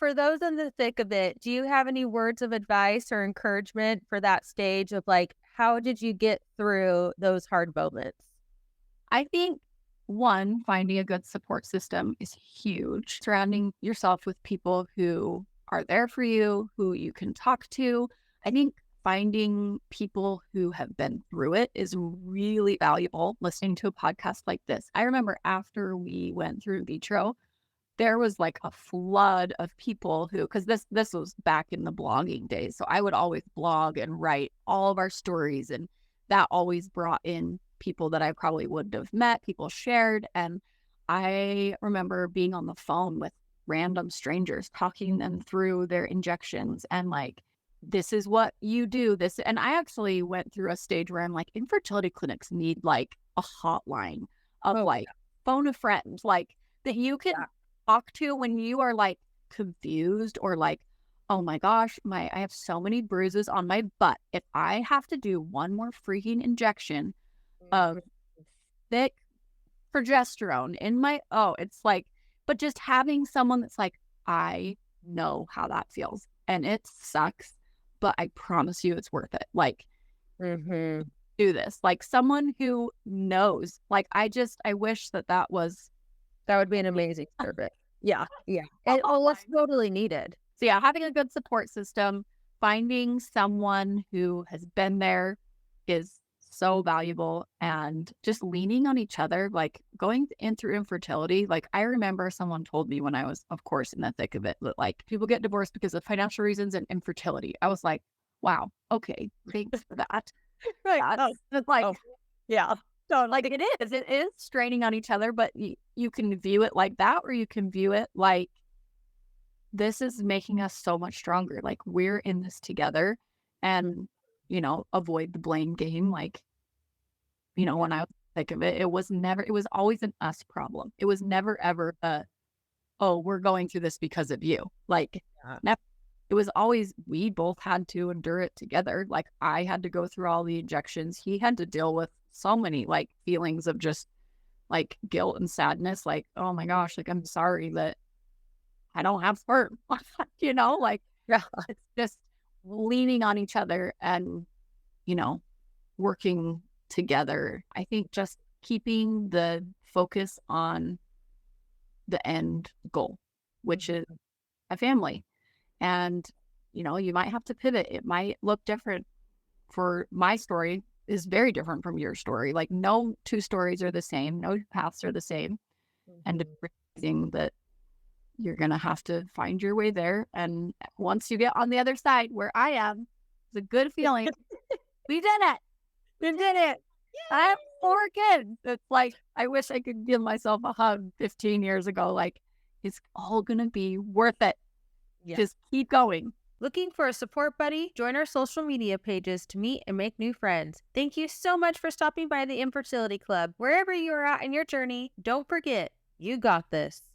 for those in the thick of it, do you have any words of advice or encouragement for that stage of like, how did you get through those hard moments? I think one, finding a good support system is huge. Surrounding yourself with people who are there for you, who you can talk to. I think finding people who have been through it is really valuable. Listening to a podcast like this. I remember after we went through vitro, there was like a flood of people who, because this was back in the blogging days. So I would always blog and write all of our stories. And that always brought in people that I probably wouldn't have met, people shared. And I remember being on the phone with random strangers, talking them through their injections and like, this is what you do. This, and I actually went through a stage where I'm like, infertility clinics need like a hotline of Oh, like phone a friend, like that you can yeah. talk to when you are like confused or like, oh my gosh, I have so many bruises on my butt. If I have to do one more freaking injection of Mhm. thick progesterone in my, oh, it's like, but just having someone that's like, I know how that feels and it sucks, but I promise you it's worth it. Like, Mhm. do this. Like someone who knows. Like, I wish that that was That would be an amazing service. Yeah, yeah. And well, it's online. totally needed. So yeah, having a good support system, finding someone who has been there is so valuable, and just leaning on each other, like going in through infertility. Like I remember someone told me when I was, of course, in the thick of it, that like people get divorced because of financial reasons and infertility. I was like, wow, okay, thanks for that. Right. Oh, That's like, oh, yeah. like Totally. it is straining on each other, but you can view it like that, or you can view it like, this is making us so much stronger. Like we're in this together, and, avoid the blame game. Like, when I was sick of it, it was always an us problem. It was never ever oh, we're going through this because of you. Like, Yeah. never. It was always, we both had to endure it together. Like I had to go through all the injections. He had to deal with so many like feelings of just like guilt and sadness. Like, oh my gosh, like I'm sorry that I don't have sperm. Like Yeah. it's just leaning on each other and, you know, working together. I think just keeping the focus on the end goal, which is Mhm. a family. And, you might have to pivot. It might look different. For my story is very different from your story. Like no two stories are the same. No paths are the same. And Mhm. realizing that you're going to have to find your way there. And once you get on the other side where I am, it's a good feeling. We did it. We did it. I have 4 kids. It's like, I wish I could give myself a hug 15 years ago. Like, it's all going to be worth it. Yeah. Just keep going. Looking for a support buddy? Join our social media pages to meet and make new friends. Thank you so much for stopping by the Infertility Club. Wherever you are at in your journey, don't forget, you got this.